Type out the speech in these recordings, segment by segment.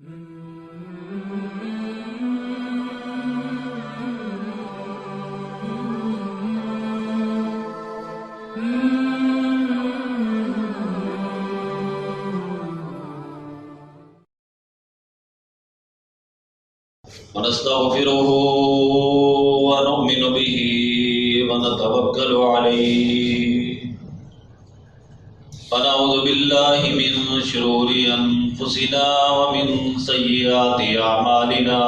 ونستغفره ونؤمن به ونتوكل عليه ونعوذ بالله من شرور أنفسنا ومن سيئات أعمالنا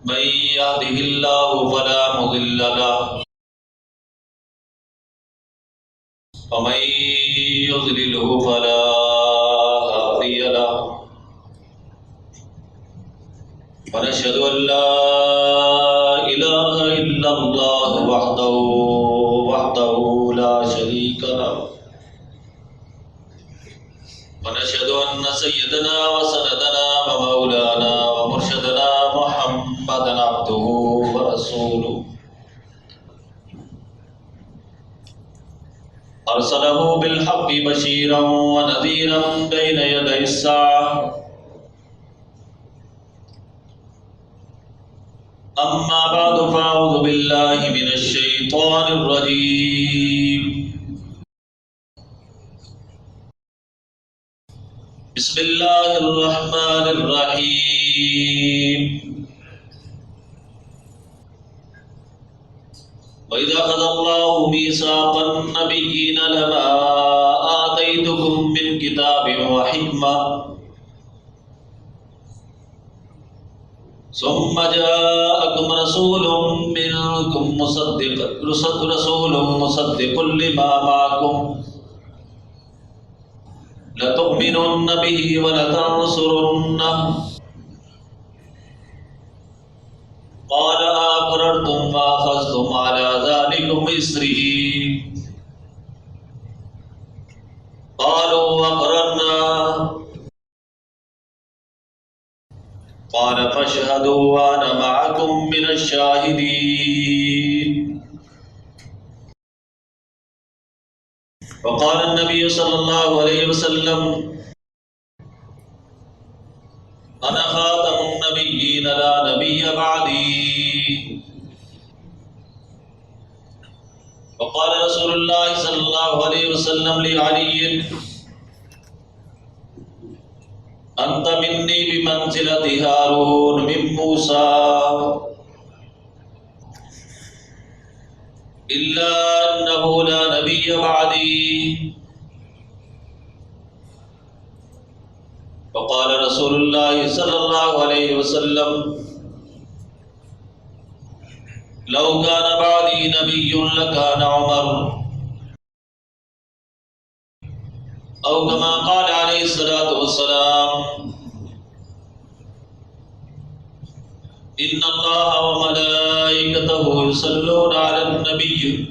من يهده الله فلا مضل له ومن يضلله فلا هادي له ونشهد أن لا إله إلا الله وحده لا شريك له ونشهد أن سيدنا وسندنا ومولانا ومرشدنا محمدا عبده ورسوله أرسله بالحق بشيرا ونذيرا بين يدي الساعة أما بعد فأعوذ بالله من الشيطان الرجيم بسم الله الرحمن الرحيم وإذا أخذ الله ميثاق النبيين لما آتيتكم من كتاب وحكمة ثم جاءكم رسول منكم مصدق لما معكم لتؤمنن به ولتنصرنه قال أقررتم وأخذتم على ذلكم إصري قالوا أقررنا قال فاشهدوا وأنا معكم من الشاهدين وقال النبي صلى الله عليه وسلم أنا خاتم النبيين لا نبي بعدي وقال رسول الله صلى الله عليه وسلم لعلي أنت مني بمنزلة هارون من موسى إلا أنه لا نبي بعدي وقال رسول الله صلى الله عليه وسلم لو كان بعدي نبي لكان عمر أو كما قال عليه الصلاة والسلام إن الله وملائكته يصلون على النبي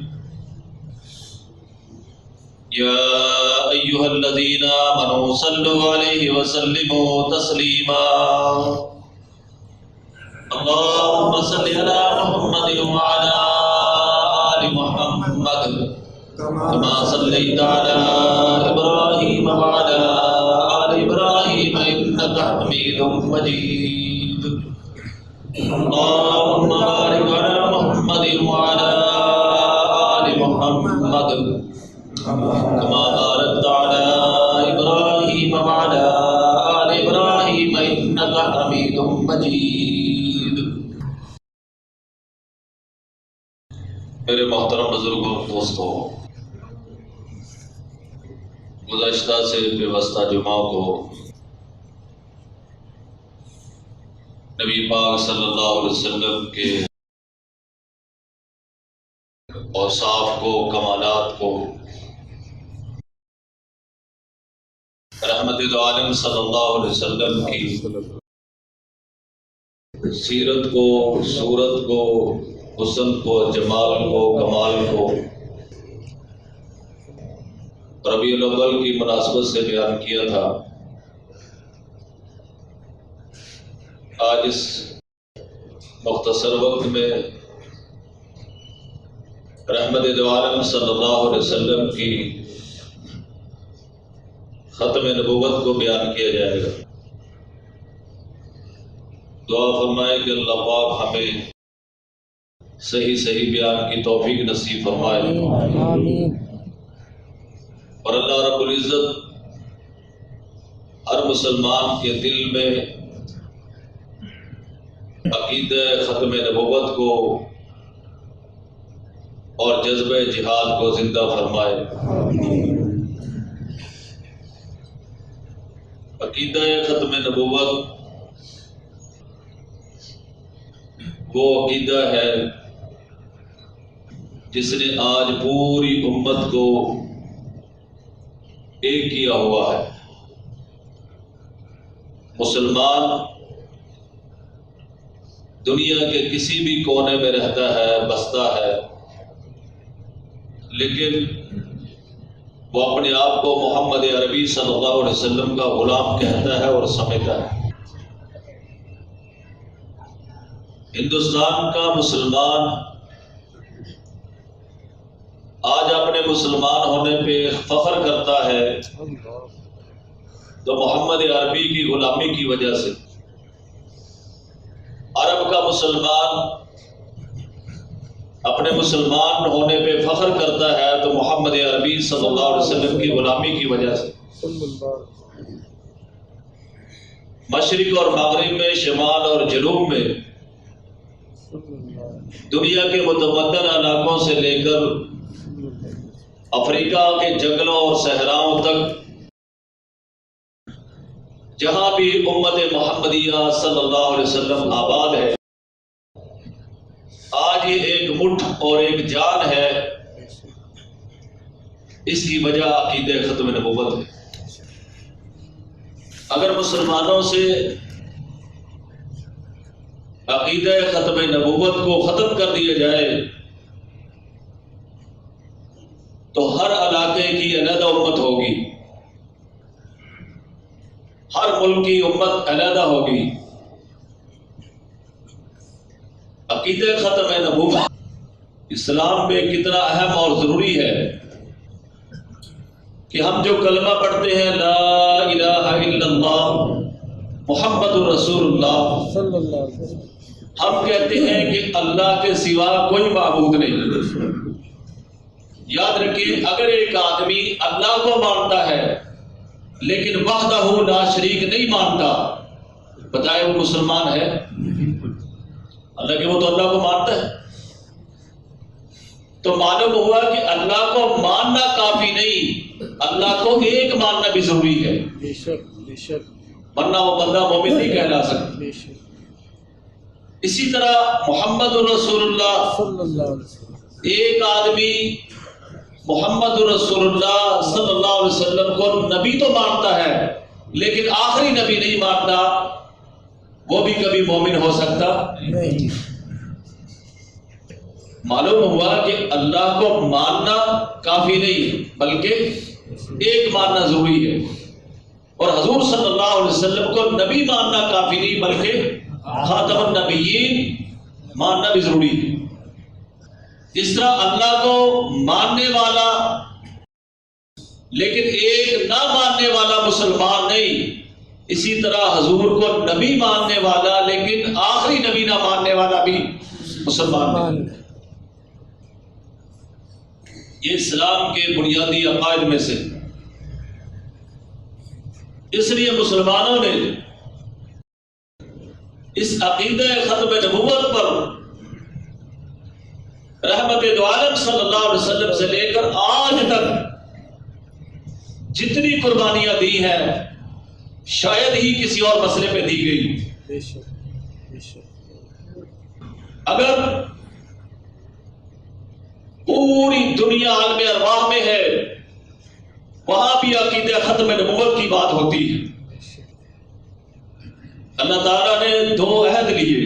يا أيها الذين آمنوا صلوا عليه وسلموا تسليما اللهم صل على محمد وعلى آل محمد كما صليت على إبراهيم وعلى آل إبراهيم إنك حميد مجيد اللهم بارك على محمد وعلى آل محمد كما باركت على إبراهيم وعلى آل إبراهيم إنك حميد مجيد میرے محترم بزرگوں دوستوں، گزشتہ سے پیوستہ جمعہ کو نبی پاک صلی اللہ علیہ وسلم کے اوصاف کو، کمالات کو، رحمت عالم صلی اللہ علیہ وسلم کی سیرت کو، صورت کو، حسن کو، جمال کو، کمال کو ربیع الاول کی مناسبت سے بیان کیا تھا۔ آج اس مختصر وقت میں رحمت عالم صلی اللہ علیہ وسلم کی ختم نبوت کو بیان کیا جائے گا۔ دعا فرمائے کہ اللہ پاک ہمیں صحیح بیان کی توفیق نصیب فرمائے، آمین۔ اور اللہ رب العزت ہر مسلمان کے دل میں عقیدہ ختم نبوت کو اور جذبہ جہاد کو زندہ فرمائے۔ عقیدہ ختم نبوت وہ عقیدہ ہے جس نے آج پوری امت کو ایک کیا ہوا ہے۔ مسلمان دنیا کے کسی بھی کونے میں رہتا ہے، بستا ہے، لیکن وہ اپنے آپ کو محمد عربی صلی اللہ علیہ وسلم کا غلام کہتا ہے اور سمجھتا ہے۔ ہندوستان کا مسلمان آج اپنے مسلمان ہونے پہ فخر کرتا ہے تو محمد عربی کی غلامی کی وجہ سے۔ عرب کا مسلمان اپنے مسلمان ہونے پہ فخر کرتا ہے تو محمد عربی صلی اللہ علیہ وسلم کی غلامی کی وجہ سے۔ مشرق اور مغرب میں، شمال اور جنوب میں، دنیا کے متمدن علاقوں سے لے کر افریقہ کے جنگلوں اور صحراؤں تک، جہاں بھی امت محمدیہ صلی اللہ علیہ وسلم آباد ہے، آج یہ ایک مٹھ اور ایک جان ہے۔ اس کی وجہ عقیدہ ختم نبوت ہے۔ اگر مسلمانوں سے عقیدہ ختم نبوت کو ختم کر دیا جائے تو ہر علاقے کی علیحدہ امت ہوگی، ہر ملک کی امت علیحدہ ہوگی۔ عقیدہ ختم نبوت اسلام میں کتنا اہم اور ضروری ہے کہ ہم جو کلمہ پڑھتے ہیں لا الہ الا اللہ محمد رسول اللہ صلی اللہ علیہ وسلم، ہم کہتے ہیں کہ اللہ کے سوا کوئی معبود نہیں۔ یاد رکھیے، اگر ایک آدمی اللہ کو مانتا ہے لیکن وحدہ لا شریک نہیں مانتا، بتائے وہ مسلمان ہے؟ اللہ کہ وہ تو اللہ کو مانتا ہے۔ تو معلوم ہوا کہ اللہ کو ماننا کافی نہیں، اللہ کو ایک ماننا بھی ضروری ہے، بے شک بے شک، ورنہ وہ بندہ مومن نہیں کہلا سکتا۔ بے شک۔ اسی طرح محمد رسول اللہ، صلی اللہ علیہ وسلم، ایک آدمی محمد رسول اللہ صلی اللہ علیہ وسلم کو نبی تو مانتا ہے لیکن آخری نبی نہیں مانتا، وہ بھی کبھی مومن ہو سکتا نہیں۔ معلوم ہوا کہ اللہ کو ماننا کافی نہیں بلکہ ایک ماننا ضروری ہے، اور حضور صلی اللہ علیہ وسلم کو نبی ماننا کافی نہیں بلکہ خاتم النبیین ماننا بھی ضروری ہے۔ جس طرح اللہ کو ماننے والا لیکن ایک نہ ماننے والا مسلمان نہیں، اسی طرح حضور کو نبی ماننے والا لیکن آخری نبی نہ ماننے والا بھی مسلمان نہیں۔ یہ اسلام کے بنیادی عقائد میں سے، اس لیے مسلمانوں نے اس عقیدہ ختم نبوت پر رحمت دو عالم صلی اللہ علیہ وسلم سے لے کر آج تک جتنی قربانیاں دی ہیں شاید ہی کسی اور مسئلے پہ دی گئی۔ بے شک بے شک۔ اگر پوری دنیا عالم ارواح میں ہے، وہاں بھی عقیدہ ختم نبوت کی بات ہوتی ہے۔ اللہ تعالیٰ نے دو عہد لیے،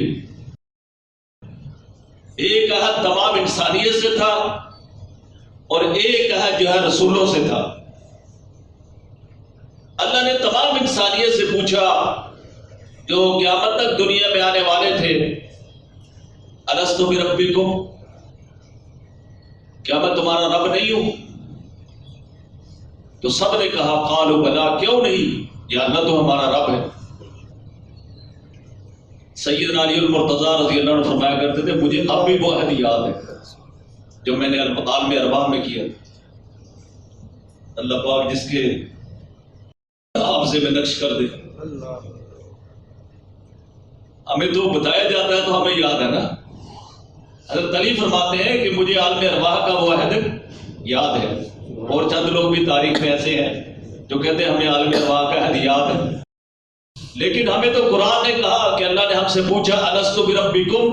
ایک عہد تمام انسانیت سے تھا اور ایک عہد جو ہے رسولوں سے تھا۔ اللہ نے تمام انسانیت سے پوچھا جو قیامت تک دنیا میں آنے والے تھے، الستو بربکم، کیا میں تمہارا رب نہیں ہوں؟ تو سب نے کہا قالوا بلا، کیوں نہیں یا اللہ تو ہمارا رب ہے۔ سیدنا علی المرتضیٰ رضی اللہ عنہ فرمایا کرتے تھے مجھے اب بھی وہ عہد یاد ہے جو میں نے عالم ارواح میں کیا۔ اللہ پاک جس کے حافظے میں نقش کر دے، اللہ ہمیں تو بتایا جاتا ہے تو ہمیں یاد ہے نا۔ حضرت علی فرماتے ہیں کہ مجھے عالم ارواح کا وہ عہد یاد ہے، اور چند لوگ بھی تاریخ میں ایسے ہیں جو کہتے ہیں ہمیں عالم ارواح کا عہد یاد ہے، لیکن ہمیں تو قرآن نے کہا کہ اللہ نے ہم سے پوچھا الست بربکم،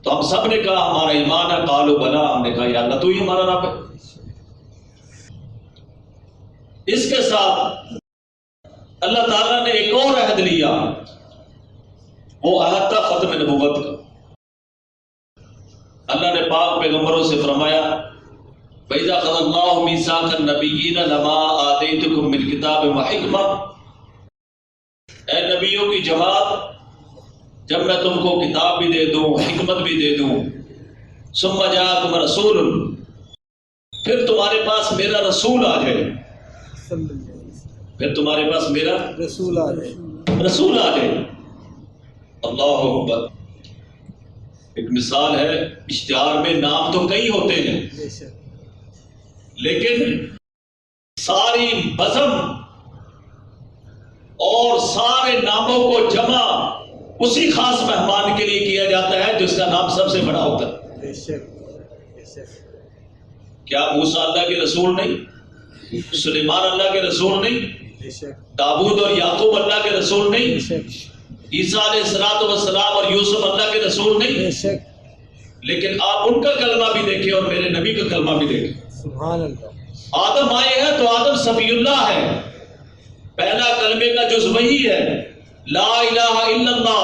تو ہم سب نے کہا ہمارا ایمان ہے، قالوا بلا، ہم نے کہا یا اللہ تو ہی ہمارا رب ہے۔ اس کے ساتھ اللہ تعالیٰ نے ایک اور عہد لیا، وہ عہد تھا ختم نبوت کا۔ اللہ نے پاک پیغمبروں سے فرمایا وَإِذَا أَخَذَ اللَّهُ مِيثَاقَ النَّبِيِّينَ لَمَا آتَيْتُكُم مِّن كِتَابٍ وَحِكْمَةٍ، اے نبیوں کی جماعت، جب میں تم کو کتاب بھی دے دوں، حکمت بھی دے دوں، ثُمَّ جَاءَكُمْ رَسُولٌ، پھر تمہارے پاس میرا رسول آ جائے، پھر تمہارے پاس میرا رسول آ جائے، رسول آ جائے۔ اللہ اکبر۔ ایک مثال ہے، اشتہار میں نام تو کئی ہوتے ہیں بے شک لیکن ساری بزم اور سارے ناموں کو جمع اسی خاص مہمان کے لیے کیا جاتا ہے جس کا نام سب سے بڑا ہوتا ہے۔ بے شک بے شک۔ کیا موسیٰ اللہ کے رسول نہیں؟ سلیمان اللہ کے رسول نہیں؟ بے شک داؤد اور یعقوب اللہ کے رسول بے نہیں؟ شک عیسیٰ علیہ السلام اور یوسف اللہ کے رسول بے نہیں؟ شک۔ لیکن آپ ان کا کلمہ بھی دیکھیں اور میرے نبی کا کلمہ بھی دیکھیں۔ سبحان اللہ۔ آدم آئے ہیں تو آدم صفی اللہ ہے، پہلا کلمے کا جز وہی ہے، لا الہ الا اللہ،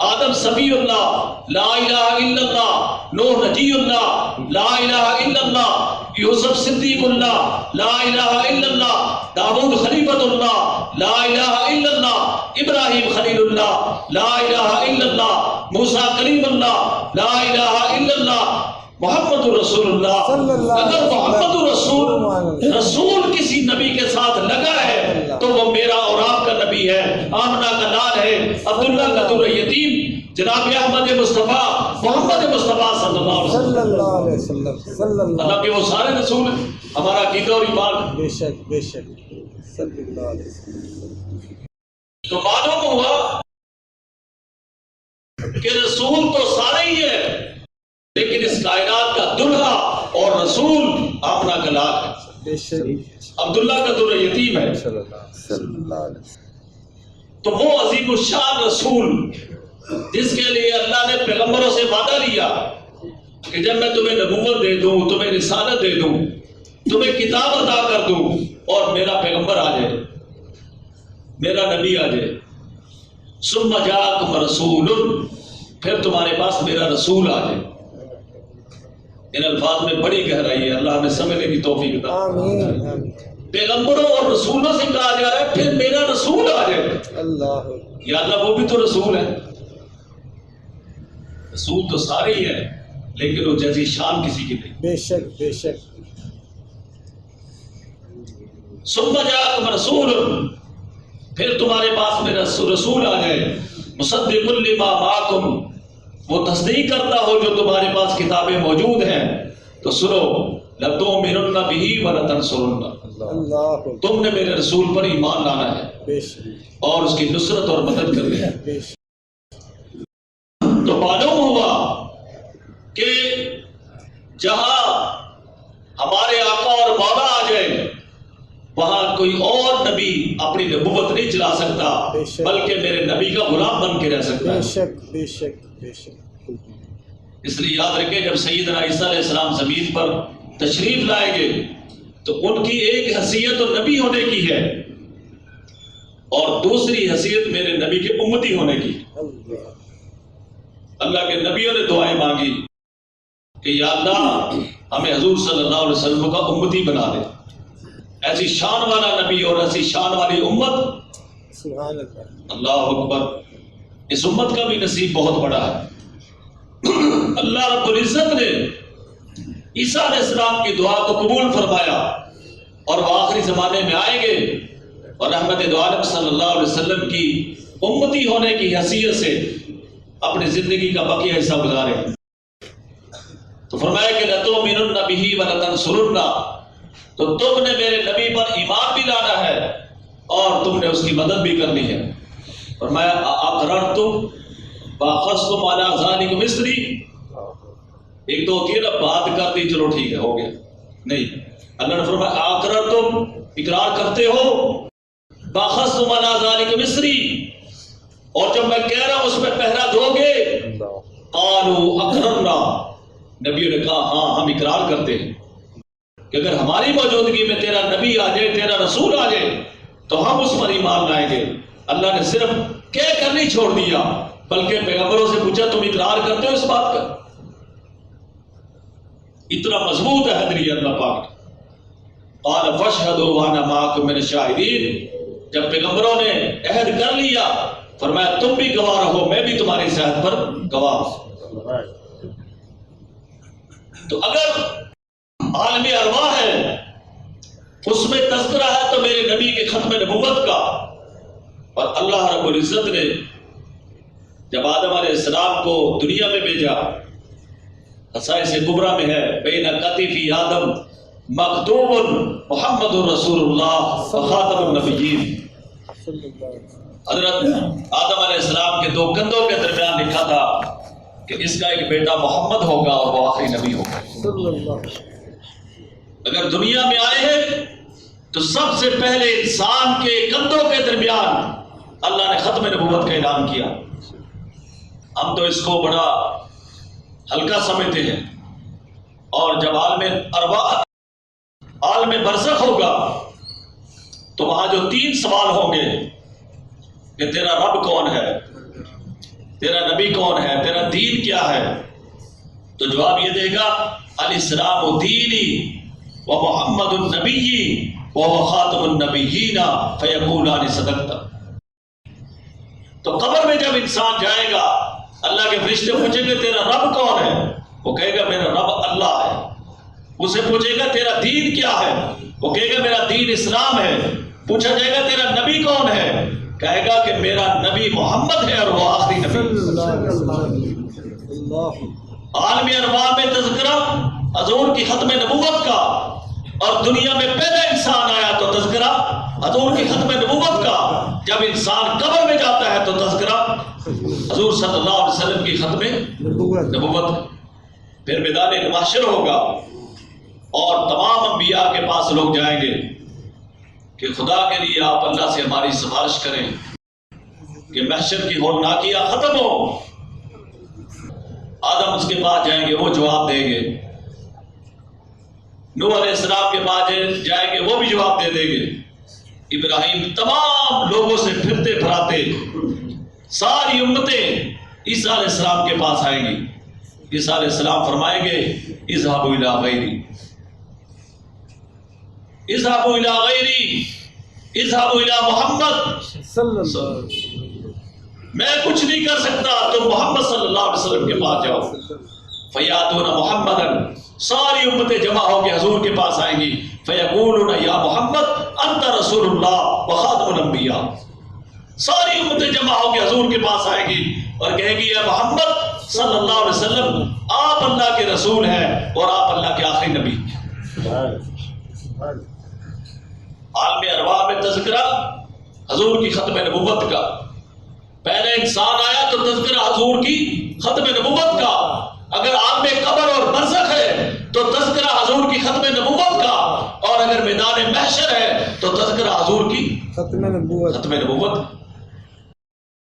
آدم صفی اللہ، لا الہ الا اللہ، نوح نجی اللہ، لا الہ الا اللہ، یوسف صدیق اللہ، لا الہ الا اللہ، داؤد خلیفۃ اللہ، لا الہ الا اللہ، ابراہیم خلیل اللہ، لا الہ الا اللہ، موسیٰ کلیم اللہ، لا الہ الا اللہ، محمد رسول اللہ۔ صلی اللہ علیہ اگر محمد وسلم رسول کسی نبی کے ساتھ لگا ہے تو وہ میرا اور آپ کا نبی ہے، آمنہ کا لال ہے، عبداللہ کا در یتیم، جناب احمد مصطفیٰ محمد مصطفیٰ صلی اللہ علیہ وسلم۔ صلی اللہ علیہ وسلم صلی اللہ اللہ کے وہ سارے رسول ہیں، ہمارا عقیدہ اور ایمان۔ بے شک بے شک صلی اللہ علیہ وسلم۔ تو معلوم ہوا کہ رسول تو سارے ہی ہے، لیکن اس کائنات کا دلہا اور رسول آمنہ کا لال ہے، بے شک عبداللہ کا در یتیم ہے۔ صلی اللہ علیہ وسلم۔ تو وہ عظیم الشان رسول جس کے لیے اللہ نے پیغمبروں سے وعدہ لیا کہ جب میں تمہیں نبوت دے دوں، تمہیں رسالت دے دوں، تمہیں کتاب عطا کر دوں اور میرا پیغمبر آ جائے، میرا نبی آ جائے، ثم جاءکم رسول، پھر تمہارے پاس میرا رسول آ جائے۔ ان الفاظ میں بڑی گہرائی ہے، اللہ ہمیں سمجھنے کی توفیق عطا آمین آمین۔ پیغمبروں اور رسولوں سے کہا جا رہا ہے پھر میرا رسول آ جائے۔ اللہ یا اللہ وہ بھی تو رسول ہے، رسول تو سارے ہی ہیں لیکن وہ جیسی شان کسی کی نہیں۔ بے شک بے شک۔ ثم جاءکم رسول، پھر تمہارے پاس میرا رسول آ جائے، مصدق لما معکم، وہ تصدیق کرتا ہو جو تمہارے پاس کتابیں موجود ہیں، تو سنو، لَتُؤْمِنُنَّ بِهِ وَلَتَنْصُرُنَّهُ، اللہ تم نے میرے رسول پر ایمان لانا ہے بے شک اور اس کی نصرت اور مدد کرنی ہے۔ بے شک۔ تو معلوم ہوا کہ جہاں ہمارے آقا اور مولا آ جائے وہاں کوئی اور نبی اپنی نبوت نہیں چلا سکتا بے شک۔ بلکہ میرے نبی کا غلام بن کے رہ سکتا بے ہے۔ شک بے شک بے شک۔ اس لیے یاد رکھیں جب سیدنا عیسیٰ علیہ السلام زمین پر تشریف لائیں گے تو ان کی ایک حیثیت تو نبی ہونے کی ہے اور دوسری حیثیت میرے نبی کے امتی ہونے کی۔ اللہ اللہ کے نبیوں نے دعائیں مانگی کہ یا اللہ ہمیں حضور صلی اللہ علیہ وسلم کا امتی بنا دے، ایسی شان والا نبی اور ایسی شان والی امت۔ سبحان اللہ۔ اللہ اکبر۔ اس امت کا بھی نصیب بہت بڑا ہے۔ اللہ رب العزت نے عیسیٰ علیہ السلام کی دعا کو قبول فرمایا اور وہ آخری زمانے میں آئیں گے اور رحمت دو عالم صلی اللہ علیہ وسلم کی امتی ہونے کی حیثیت سے اپنی زندگی کا بقیہ حصہ گزارے. تو فرمایا کہ لَتُؤْمِنُنَّ بِهِ وَلَتَنْصُرُنَّ، تو تم نے میرے نبی پر ایمان بھی لانا ہے اور تم نے اس کی مدد بھی کرنی ہے. فرمایا اقررتم وَأَخَذْتُمْ عَلَىٰ ذَلِكُمْ إِصْرِي، ایک تو ہوتی ہے نا بات کر دی چلو ٹھیک ہے ہو گیا، نہیں، اللہ نے فرمایا اقررتم، اقرار کرتے ہو، وَأَخَذْتُمْ عَلَىٰ ذَلِكُمْ إِصْرِي، اور جب میں کہہ رہا ہوں اس میں پہرا دو گے. قالوا اقررنا، نبیوں نے کہا ہاں ہم اقرار کرتے ہیں کہ اگر ہماری موجودگی میں تیرا نبی آ جائے، تیرا رسول آ جائے تو ہم اس پر ایمان لائیں گے. اللہ نے صرف کہہ کر نہیں چھوڑ دیا بلکہ پیغمبروں سے پوچھا تم اقرار کرتے ہو اس بات کا؟ اتنا مضبوط ہے حضرت اللہ پاک. قال فاشهدوا وانا معكم من الشاهدين، جب پیغمبروں نے عہد کر لیا فرمایا تم بھی گواہ رہو، میں بھی تمہاری صحت پر گواہ ہوں. تو اگر عالم ارواح ہے اس میں تذکرہ ہے تو میرے نبی کے ختم نبوت کا. اور اللہ رب العزت نے جب آدم علیہ السلام کو دنیا میں بھیجا، خصائص کبریٰ میں ہے بین کتفی آدم مکتوب محمد رسول اللہ خاتم النبیین. حضرت آدم علیہ السلام کے دو کندھوں کے درمیان لکھا تھا کہ اس کا ایک بیٹا محمد ہوگا اور وہ آخری نبی ہوگا. اگر دنیا میں آئے ہیں تو سب سے پہلے انسان کے کندھوں کے درمیان اللہ نے ختم نبوت کا اعلان کیا. ہم تو اس کو بڑا ہلکا سمجھتے ہیں، اور جب عالم برزخ ہوگا تو وہاں جو 3 سوال ہوں گے کہ تیرا رب کون ہے، تیرا نبی کون ہے، تیرا دین کیا ہے، تو جواب یہ دے گا الاسلام دینی و محمد النبی و خاتم النبیین فیقولان صدقت. تو قبر میں جب انسان جائے گا اللہ کے فرشتے پوچھیں گے تیرا رب کون ہے، وہ کہے گا میرا رب اللہ ہے. اسے پوچھے گا تیرا دین کیا ہے، وہ کہے گا میرا دین اسلام ہے. پوچھا جائے گا تیرا نبی کون ہے، کہے گا کہ میرا نبی محمد ہے اور وہ آخری نبی. عالم ارواح میں تذکرہ حضور کی ختم نبوت کا، اور دنیا میں پہلا انسان آیا تو تذکرہ حضور کی ختم نبوت کا. جب انسان قبر میں جاتا ہے تو تذکرہ حضور صلی اللہ علیہ وسلم کی ختم نبوت. پھر میدان محشر ہوگا اور تمام انبیاء کے پاس لوگ جائیں گے کہ خدا کے لیے آپ اللہ سے ہماری سفارش کریں کہ محشر کی ہولناکیاں ختم ہو. آدم اس کے پاس جائیں گے، وہ جواب دیں گے. نوح علیہ السلام کے پاس جائیں گے، وہ بھی جواب دے دیں گے. ابراہیم، تمام لوگوں سے پھرتے پھراتے ساری امتیں عیسیٰ علیہ السلام کے پاس آئیں گی. عیسیٰ علیہ السلام فرمائیں گے اذهبوا الی غیری، اذهبوا الی غیری، اذهبوا الی محمد صلی اللہ علیہ وسلم. میں کچھ نہیں کر سکتا، تم محمد صلی اللہ علیہ وسلم کے پاس جاؤ. فیاتون محمدا، ساری امتیں جمع ہو کے حضور کے پاس آئیں گی. فیقولون یا محمد انت رسول اللہ و خاتم الانبیاء. ساری امتیں جمع ہو کے حضور کے پاس آئیں گی اور کہیں گی یا محمد صلی اللہ علیہ وسلم آپ اللہ کے رسول ہیں اور آپ اللہ کے آخری نبی. عالم ارواح میں تذکرہ حضور کی ختم نبوت کا. پہلے انسان آیا تو تذکرہ حضور کی ختم نبوت کا. اگر عالم قبر اور برزخ ہے تو تذکرہ حضور کی ختم نبوت کا. اور اگر میدان محشر ہے تو تذکرہ حضور کی ختم نبوت.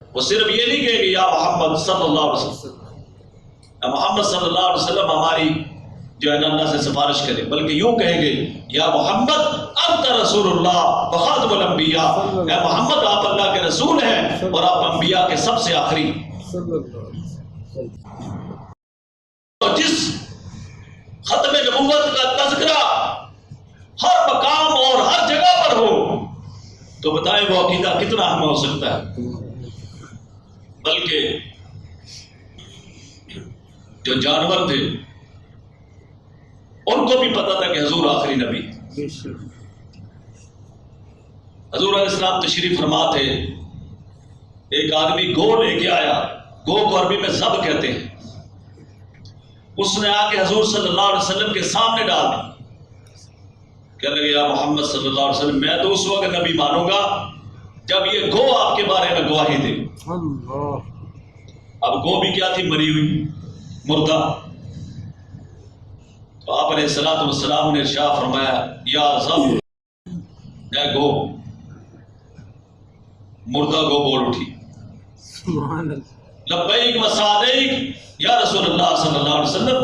وہ صرف یہ نہیں کہے گی یا محمد صلی اللہ علیہ وسلم، یا محمد صلی اللہ علیہ وسلم ہماری جو ہے اللہ سے سفارش کرے، بلکہ یوں کہیں گے یا محمد انت رسول اللہ و خاتم الانبیاء. اے محمد آپ اللہ کے رسول ہیں اور آپ انبیاء کے سب سے آخری. تو جس ختم نبوت کا تذکرہ ہر مقام اور ہر جگہ پر ہو تو بتائیں وہ عقیدہ کتنا اہم ہو سکتا ہے. بلکہ جو جانور تھے ان کو بھی پتا تھا کہ حضور آخری نبی. حضور علیہ السلام تشریف فرما تھے، ایک آدمی گو لے کے آیا، گو کو عربی میں ذب کہتے ہیں، اس نے آ کے حضور صلی اللہ علیہ وسلم کے سامنے ڈال دی، کہنے لگے یا محمد صلی اللہ علیہ وسلم میں تو اس وقت نبی مانوں گا جب یہ گو آپ کے بارے میں گواہی دے۔ اب گو بھی کیا تھی؟ مری ہوئی، مردہ۔ تو آپ علیہ الصلوۃ والسلام نے ارشاد فرمایا یا ذب، اے گو، مردہ گو بول اٹھی، لبیک و سعدیک یا رسول اللہ صلی اللہ علیہ وسلم،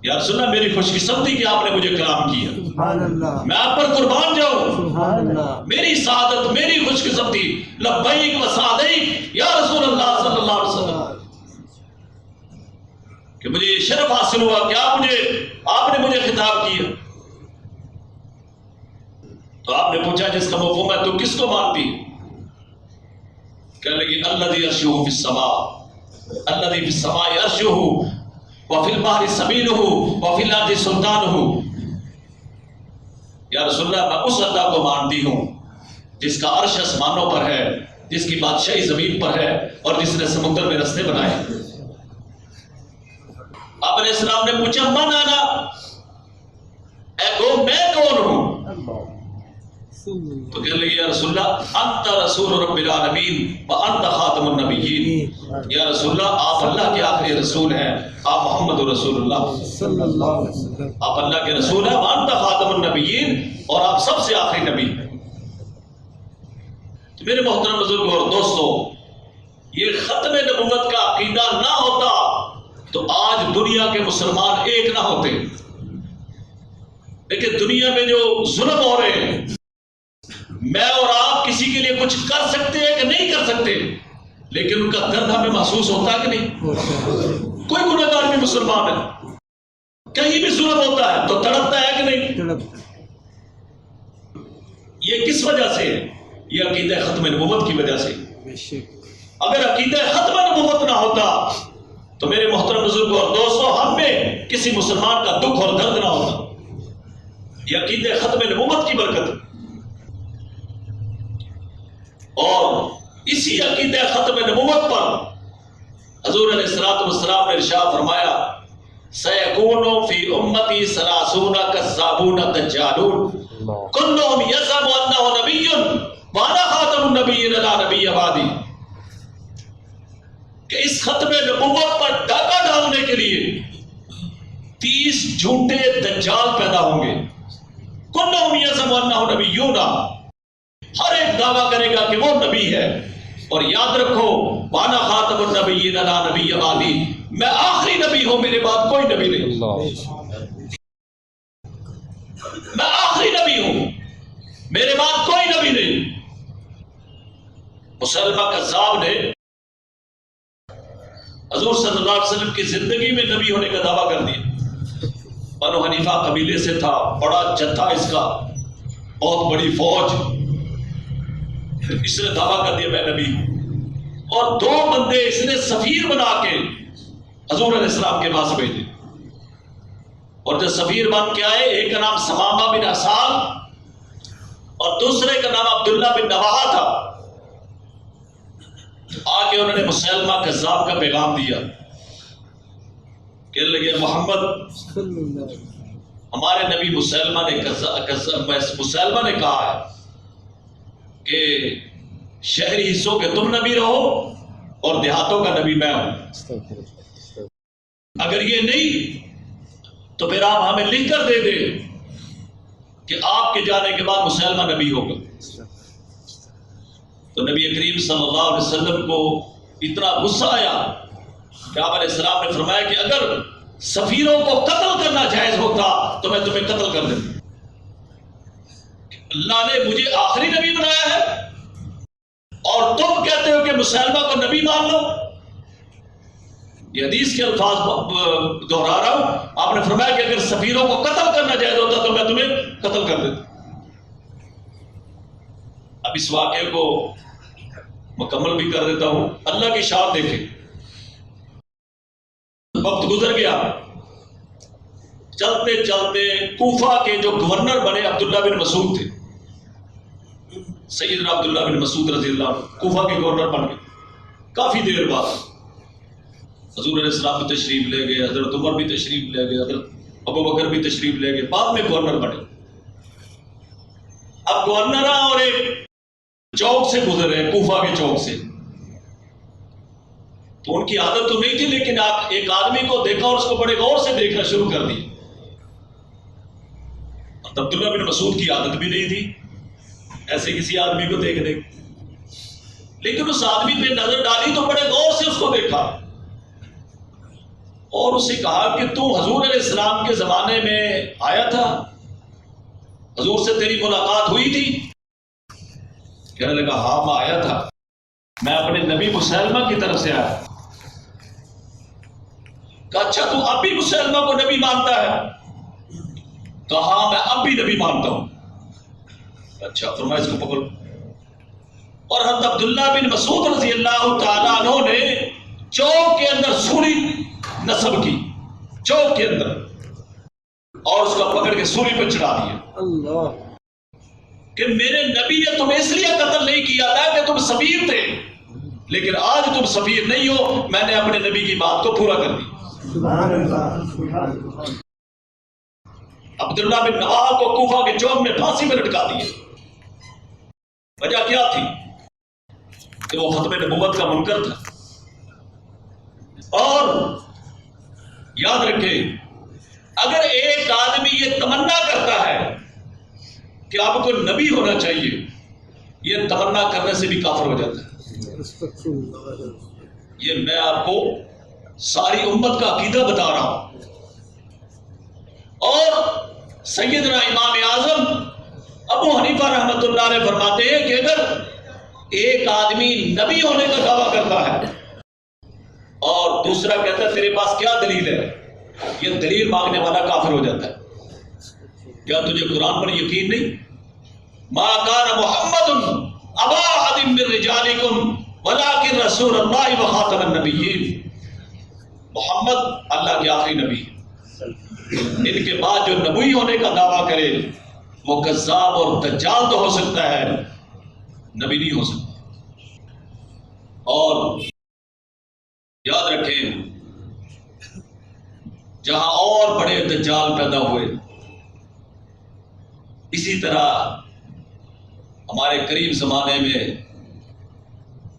یا رسول اللہ میری خوش قسمتی کہ آپ نے مجھے کلام کیا، میں آپ پر قربان جاؤں، میری سعادت، میری خوش قسمتی، لبیک و سعدیک یا رسول اللہ صلی اللہ علیہ وسلم، کہ مجھے یہ شرف حاصل ہوا کہ آپ نے مجھے خطاب کیا۔ تو آپ نے پوچھا جس کا مفہوم ہے تو کس کو مانتی؟ کہنے لگی الذی عرشہ فی السماء، الذی فی السماء عرشہ وفی البحر سبیلہ وفی الارض سلطانہ، یا رسول اللہ میں اس اللہ کو مانتی ہوں جس کا عرش آسمانوں پر ہے، جس کی بادشاہی زمین پر ہے، اور جس نے سمندر میں رستے بنائے۔ آپ علیہ السلام نے پوچھا من انا، اے گو میں کون ہوں؟ تو کہنے لگے یا رسول اللہ انت رسول رب العالمین وانت خاتم النبیین، یا رسول اللہ آپ اللہ کے آخری رسول ہیں، آپ محمد رسول اللہ صلی اللہ علیہ وسلم، آپ اللہ کے رسول ہیں، وانت خاتم النبیین، اور آپ سب سے آخری نبی۔ تو میرے محترم بزرگوں اور دوستوں، یہ ختم نبوت کا عقیدہ نہ ہوتا تو آج دنیا کے مسلمان ایک نہ ہوتے، لیکن دنیا میں جو ظلم ہو رہے ہیں، میں اور آپ کسی کے لیے کچھ کر سکتے ہیں کہ نہیں کر سکتے، لیکن ان کا درد ہمیں محسوس ہوتا ہے کہ نہیں؟ کوئی گناہ گار بھی مسلمان ہے، کہیں بھی ظلم ہوتا ہے تو تڑپتا ہے کہ نہیں؟ یہ کس وجہ سے ہے؟ یہ عقیدہ ختم نبوت کی وجہ سے۔ اگر عقیدہ ختم نبوت نہ ہوتا تو میرے محترم بزرگوں اور دوستوں، ہم میں کسی مسلمان کا دکھ اور درد نہ ہوتا۔ یہ عقیدہ ختم نبوت کی برکت ہے، اور اسی عقیدہ ختم نبوت پر حضور علیہ الصلوۃ والسلام نے ارشاد فرمایا سیکون فی امتی ثلاثون کذابون دجالون کلهم یزعم انہ نبی وانا خاتم النبیین لا نبی بعدی، کہ اس ختم نبوت پر ڈاکہ ڈالنے کے لیے 30 جھوٹے دجال پیدا ہوں گے، کلهم یزعم انہ نبیون، ہر ایک دعویٰ کرے گا کہ وہ نبی ہے، اور یاد رکھو وانا خاتم النبیین لا نبی بعدی، میں آخری نبی ہوں، میرے بعد کوئی نبی نہیں، میں آخری نبی ہوں، میرے بعد کوئی نبی نہیں۔ مسلمہ کذاب نے حضور صلی اللہ علیہ وسلم کی زندگی میں نبی ہونے کا دعویٰ کر دیا۔ بنو حنیفہ قبیلے سے تھا، بڑا جتھا اس کا، بہت بڑی فوج، اس نے دعویٰ کر دیا میں نبی ہوں، اور 2 بندے اس نے سفیر بنا کے حضور علیہ السلام کے پاس بھیجے، اور جب سفیر بن کے آئے، ایک کا نام ثمامہ بن اسال اور دوسرے کا نام عبداللہ بن رواحہ تھا، آگے انہوں نے مسلمہ کذاب کا پیغام دیا، کہنے لگے محمد ہمارے نبی مسلمہ نے کہا ہے کہ شہری حصوں کے تم نبی رہو اور دیہاتوں کا نبی میں ہوں، اگر یہ نہیں تو پھر آپ ہمیں لکھ کر دے دیں کہ آپ کے جانے کے بعد مسلمہ نبی ہوگا۔ تو نبی کریم صلی اللہ علیہ وسلم کو اتنا غصہ آیا کہ آپ علیہ السلام نے فرمایا کہ اگر سفیروں کو قتل کرنا جائز ہوتا تو میں تمہیں قتل کر دیتا۔ اللہ نے مجھے آخری نبی بنایا ہے اور تم کہتے ہو کہ مسلمہ کو نبی مان لو۔ یہ حدیث کے الفاظ دہرا رہا ہوں، آپ نے فرمایا کہ اگر سفیروں کو قتل کرنا جائز ہوتا تو میں تمہیں قتل کر دیتا۔ اب اس واقعے کو مکمل بھی کر دیتا ہوں، اللہ کی شان دیکھیں۔ وقت گزر گیا، چلتے چلتے کوفہ کے جو گورنر بنے عبداللہ بن مسعود تھے، سیدنا عبداللہ بن مسعود رضی اللہ عنہ کوفہ کے گورنر بن گئے. کافی دیر بعد حضور علیہ السلام بھی تشریف لے گئے, حضرت عمر بھی تشریف لے گئے, حضرت ابو بکر بھی تشریف لے گئے, بعد میں گورنر بنے. اب گورنر اور ایک چوک سے گزر رہے, کوفہ کے چوک سے. تو ان کی عادت تو نہیں تھی, لیکن آپ ایک آدمی کو دیکھا اور اس کو بڑے غور سے دیکھنا شروع کر دی. عبداللہ بن مسعود کی عادت بھی نہیں تھی ایسے کسی آدمی کو دیکھنے کی, لیکن اس آدمی پہ نظر ڈالی تو بڑے غور سے اس کو دیکھا اور اسے کہا کہ تو حضور علیہ السلام کے زمانے میں آیا تھا, حضور سے تیری ملاقات ہوئی تھی؟ کہنے لگا ہاں میں آیا تھا, میں اپنے نبی مسلمہ کی طرف سے آیا. کہا اچھا تو اب بھی مسلمہ کو نبی مانتا ہے؟ کہا ہاں میں اب بھی نبی مانتا ہوں. اچھا فرمایا اس کو پکڑ. اور حضرت عبداللہ بن مسعود رضی اللہ تعالیٰ عنہ نے چوک کے اندر سوری نصب کی, چوک کے اندر, اور اس کو پکڑ کے سوری پہ چڑھا دیا. اللہ, کہ میرے نبی نے تمہیں اس لیے قتل نہیں کیا تھا کہ تم سفیر تھے, لیکن آج تم سفیر نہیں ہو, میں نے اپنے نبی کی بات کو پورا کر دی. عبداللہ بن رواحہ کو کوفہ کے چوک میں پھانسی میں لٹکا دیے. وجہ کیا تھی کہ وہ ختم نبوت کا منکر تھا. اور یاد رکھیں, اگر ایک آدمی یہ تمنا کرتا ہے کہ آپ کو نبی ہونا چاہیے, یہ تمنا کرنے سے بھی کافر ہو جاتا ہے. یہ میں آپ کو ساری امت کا عقیدہ بتا رہا ہوں. اور سیدنا امام اعظم ابو حنیفہ رحمۃ اللہ علیہ فرماتے ہیں کہ اگر ایک آدمی نبی ہونے کا دعویٰ کرتا ہے اور دوسرا کہتا ہے تیرے پاس کیا دلیل ہے, یہ دلیل مانگنے والا کافر ہو جاتا ہے. کیا تجھے قرآن پر یقین نہیں؟ ما کان محمد ابا احد من رجالکم ولکن رسول اللہ وخاتم النبیین. محمد اللہ کے آخری نبی, ان کے بعد جو نبی ہونے کا دعویٰ کرے وہ کذاب اور دجال تو ہو سکتا ہے, نبی نہیں ہو سکتا. اور یاد رکھیں, جہاں اور بڑے دجال پیدا ہوئے, اسی طرح ہمارے قریب زمانے میں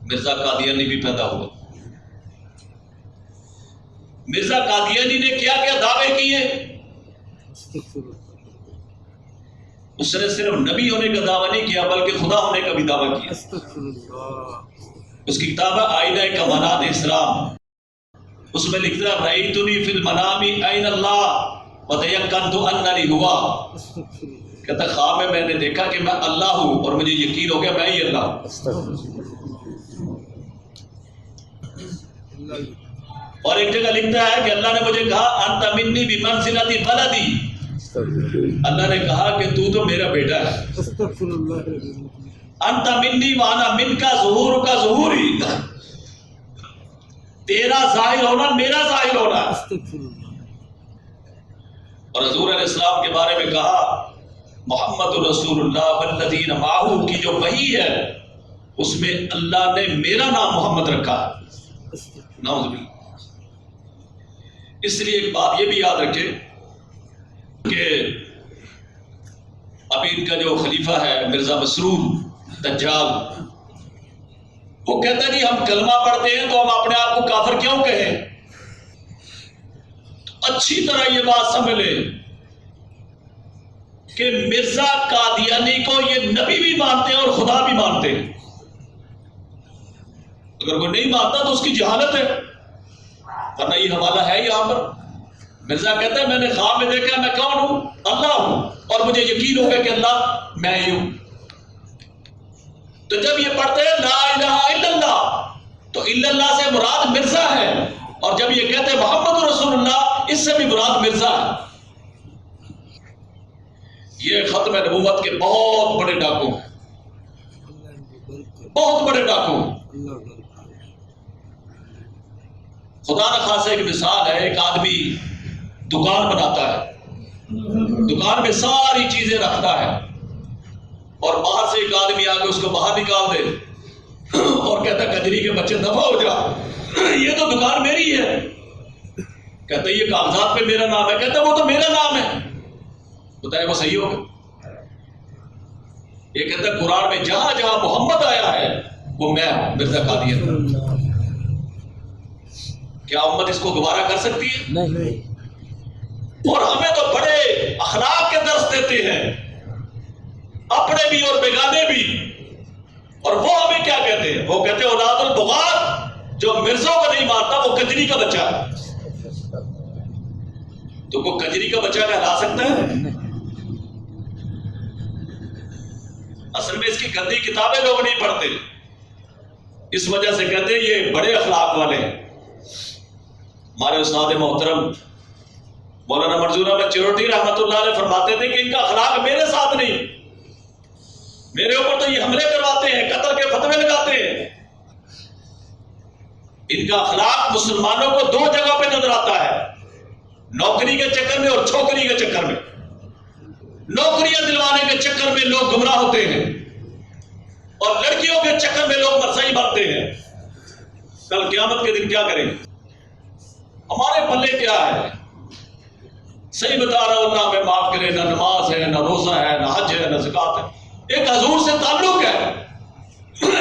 مرزا قادیانی بھی پیدا ہوا. مرزا قادیانی نے کیا کیا دعوے کیے؟ اس نے صرف نبی ہونے کا دعویٰ نہیں کیا بلکہ خدا ہونے کا بھی دعویٰ کیا. اس کی کتاب آئینہ کمالات اسلام, اس میں لکھتا ہے رأیتنی فی المنام عین اللہ وتیقنت اننی ہوا. کہتا خواب میں نے دیکھا کہ میں اللہ ہوں اور مجھے یقین ہو گیا میں ہی اللہ ہوں. اور ایک جگہ لکھتا ہے کہ اللہ نے مجھے کہا انت منی بمنزلۃ ولدی, اللہ نے کہا کہ تو میرا بیٹا ہے. انت منی وانا من کا ظہور کا ظہوری, تیرا ظاہر ہونا میرا ظاہر ہونا. اور حضور علیہ السلام کے بارے میں کہا محمد رسول اللہ والذین معہ کی جو وحی ہے اس میں اللہ نے میرا نام محمد رکھا. نعوذ باللہ. اس لیے ایک بات یہ بھی یاد رکھیں کہ ابھی ان کا جو خلیفہ ہے مرزا مسرور دجال, وہ کہتا ہے جی ہم کلمہ پڑھتے ہیں تو ہم اپنے آپ کو کافر کیوں کہیں؟ تو اچھی طرح یہ بات سمجھ لیں کہ مرزا قادیانی کو یہ نبی بھی مانتے ہیں اور خدا بھی مانتے ہیں. اگر کوئی نہیں مانتا تو اس کی جہالت ہے, ورنہ یہ حوالہ ہے یہاں پر. مرزا کہتا ہے میں نے خواب میں دیکھا میں کون ہوں؟ اللہ ہوں, اور مجھے یقین ہو گیا کہ اللہ میں ہی ہوں. تو جب یہ پڑھتے ہیں لا الہ الا اللہ تو الا اللہ سے مراد مرزا ہے, اور جب یہ کہتے ہیں محمد رسول اللہ اس سے بھی مراد مرزا ہے. یہ ختم نبوت کے بہت بڑے ڈاکو ہیں, بہت بڑے ڈاکو ہیں. خدا نہ خاصہ ایک مثال ہے, ایک آدمی دکان بناتا ہے, دکان میں ساری چیزیں رکھتا ہے, اور باہر سے ایک آدمی آ کے اس کو باہر نکال دے اور کہتا ہے کجری کے بچے دفع ہو جا، یہ تو دکان میری ہے، کہتا ہے یہ کاغذات پہ میرا نام ہے، کہتا ہے وہ تو میرا نام ہے، بتائیں وہ صحیح ہوگا؟ یہ کہتا ہے قرآن میں جہاں جہاں محمد آیا ہے وہ میں ہوں، مرزا قادیانی۔ کیا امت اس کو دوبارہ کر سکتی ہے؟ نہیں۔ اور ہمیں تو بڑے اخلاق کے درس دیتے ہیں، اپنے بھی اور بیگانے بھی، اور وہ ہمیں کیا کہتے ہیں؟ وہ کہتے ہیں اولاد البغات، جو مرزوں کو نہیں مانتا وہ کجری کا بچہ ہے۔ تو وہ کجری کا بچہ کہلا سکتا ہے؟ اصل میں اس کی گندی کتابیں لوگ نہیں پڑھتے، اس وجہ سے کہتے ہیں یہ بڑے اخلاق والے ہیں۔ ہمارے استاد محترم مولانا مرزون احمد چروٹی رحمۃ اللہ علیہ فرماتے تھے کہ ان کا اخلاق میرے ساتھ نہیں، میرے اوپر تو یہ حملے کرواتے ہیں، قتل کے فتوے لگاتے ہیں۔ ان کا اخلاق مسلمانوں کو دو جگہ پہ نظر آتا ہے، نوکری کے چکر میں اور چھوکری کے چکر میں۔ نوکریاں دلوانے کے چکر میں لوگ گمراہ ہوتے ہیں، اور لڑکیوں کے چکر میں لوگ مرثائی بنتے ہیں۔ کل قیامت کے دن کیا کریں گے؟ ہمارے پلے کیا ہے؟ صحیح بتا رہا ہوں، اللہ ہمیں معاف کرے، نہ نماز ہے، نہ روزہ ہے، نہ حج ہے، نہ زکات ہے، ایک حضور سے تعلق ہے،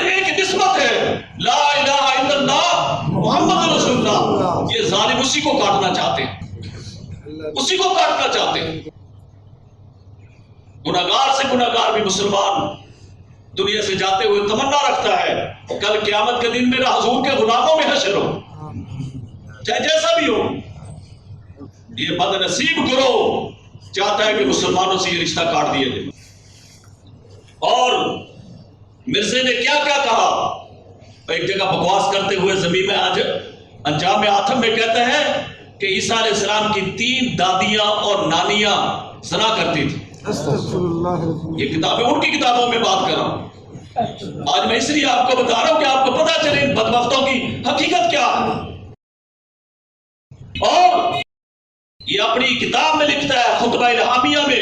ایک نسبت ہے، لا الہ الا اللہ محمد رسول اللہ۔ یہ ظالم اسی کو کاٹنا چاہتے ہیں، اسی کو کاٹنا چاہتے ہیں۔ گناہگار سے گناہگار بھی مسلمان دنیا سے جاتے ہوئے تمنا رکھتا ہے کل قیامت کے دن میرا حضور کے غلاموں میں حشر ہو، چاہے جیسا بھی ہو۔ یہ بد نصیب گروہ چاہتا ہے کہ مسلمانوں سے یہ رشتہ کاٹ دیا جائے۔ اور مرزے نے کیا کیا کہا؟ ایک جگہ بکواس کرتے ہوئے زمین میں آج انجام آتم میں کہتا ہے کہ عیسیٰ علیہ السلام کی 3 دادیاں اور نانیاں زنا کرتی تھی۔ یہ کتابیں ان کی کتابوں میں بات کر رہا ہوں، آج میں اس لیے آپ کو بتا رہا ہوں کہ آپ کو پتہ چلے ان بدبختوں کی حقیقت کیا ہے۔ اور یہ اپنی کتاب میں لکھتا ہے خطبہ الہامیہ میں،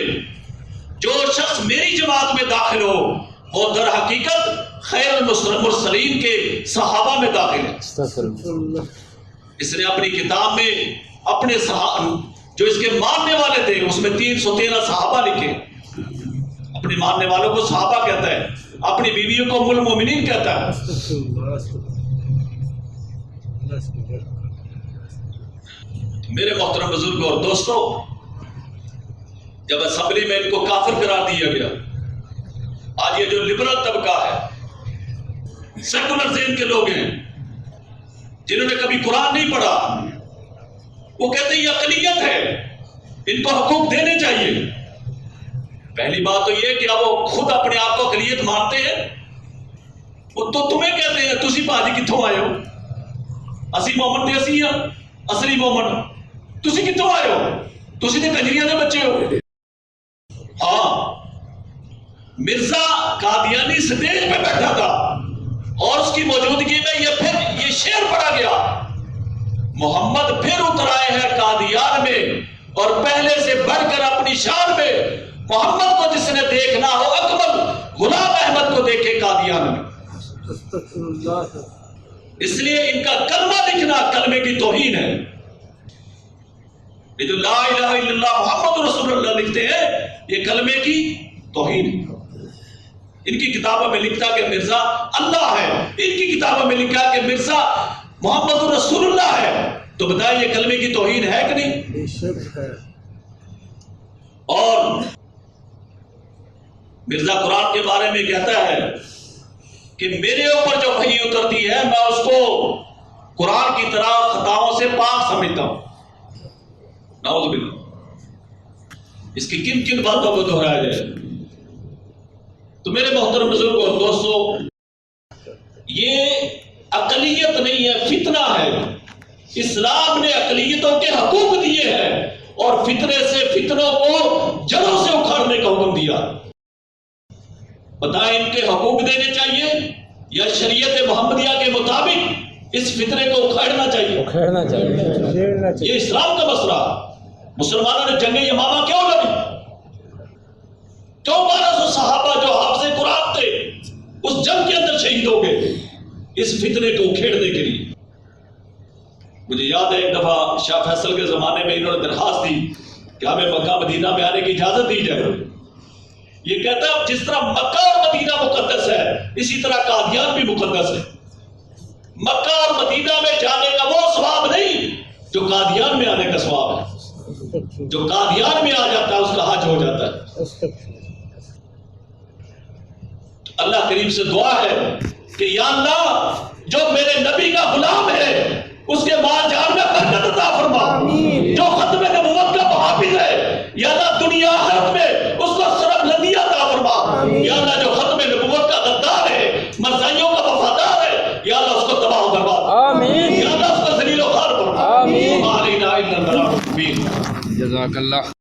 جو شخص میری جماعت میں داخل ہو وہ در حقیقت خیر المرسلین کے صحابہ میں داخل ہے۔ اس نے اپنی کتاب میں اپنے جو اس کے ماننے والے تھے اس میں 313 صحابہ لکھے۔ اپنے ماننے والوں کو صحابہ کہتا ہے، اپنی بیویوں کو ام المومنین کہتا ہے۔ میرے محترم بزرگوں اور دوستوں، جب اسمبلی میں ان کو کافر قرار دیا گیا، آج یہ جو لبرل طبقہ ہے، سیکولر ذہن کے لوگ ہیں جنہوں نے کبھی قرآن نہیں پڑھا، وہ کہتے ہیں یہ اقلیت ہے، ان کو حقوق دینے چاہیے۔ پہلی بات تو یہ کہ وہ خود اپنے آپ کو اقلیت مانتے ہیں، وہ تو تمہیں کہتے ہیں تسی بھاجی کتوں آئے ہو، اسی مومن تے اسی ہاں، اصلی مومن تسی کتوں آئے ہو، تسی تے کجریاں دے بچے ہو۔ ہاں، مرزا قادیانی سٹیج پہ بیٹھا تھا اور اس کی موجودگی میں یہ شعر پڑھا گیا، محمد پھر اتر آئے ہیں قادیان میں اور پہلے سے بڑھ کر اپنی شان میں، محمد کو جس نے دیکھنا ہو اکمل غلام احمد کو دیکھے قادیان میں۔ اس لیے ان کا کلمہ لکھنا کلمے کی توہین ہے۔ یہ جو لا الہ الا اللہ محمد رسول اللہ لکھتے ہیں یہ کلمے کی توہین ہے۔ ان کی کتابوں میں لکھتا کہ مرزا اللہ ہے، ان کی کتابوں میں لکھا کہ مرزا محمد رسول اللہ ہے، تو بتائیں یہ کلمے کی توہین ہے کہ نہیں؟ اور مرزا قرآن کے بارے میں کہتا ہے کہ میرے اوپر جو وحی اترتی ہے میں اس کو قرآن کی طرح خطاؤں سے پاک سمجھتا ہوں۔ نعوذ باللہ، اس کی کن کن باتوں کو دہرایا جائے۔ تو میرے محترم بزرگوں اور دوستوں، یہ اقلیت نہیں ہے، فتنہ ہے۔ اسلام نے اقلیتوں کے حقوق دیے ہیں اور فتنے سے فتنوں کو جڑوں سے اکھاڑنے کا حکم دیا۔ بتائیں ان کے حقوق دینے چاہیے یا شریعت محمدیہ کے مطابق اس فتنے کو اکھاڑنا چاہیے؟ یہ اسلام کا مسئلہ۔ مسلمانوں نے جنگ یمامہ کیوں لڑی؟ 1200 صحابہ جو حافظ قرآن تھے اس جنگ کے اندر شہید ہو گئے اس فتنے کو کھیڑنے کے لیے. مجھے یاد ہے ایک دفعہ شاہ فیصل کے زمانے میں انہوں نے درخواست دی کہ ہمیں مکہ مدینہ میں آنے کی اجازت دی جائے. یہ کہتا ہے جس طرح مکہ اور مدینہ مقدس ہے اسی طرح قادیان بھی مقدس ہے. مکہ اور مدینہ میں جانے کا وہ ثواب نہیں جو قادیان میں آنے کا ثواب ہے. جو قادیان میں آ جاتا ہے اس کا حج ہو جاتا ہے. اللہ کریم سے دعا ہے کہ یا اللہ جو میرے نبی کا غلام ہے اس کے مال جان میں برکت عطا فرما. جو ختم نبوت کا محافظ ہے یا اللہ دنیا آخرت میں اس کو سربلندی عطا فرما. یا اللہ جو ختم نبوت کا غدار ہے مرزائیوں کا وفادار ہے یا اللہ اس کو تباہ و برباد. یا اللہ اس کو ذلیل و خوار فرما. جزاک اللہ.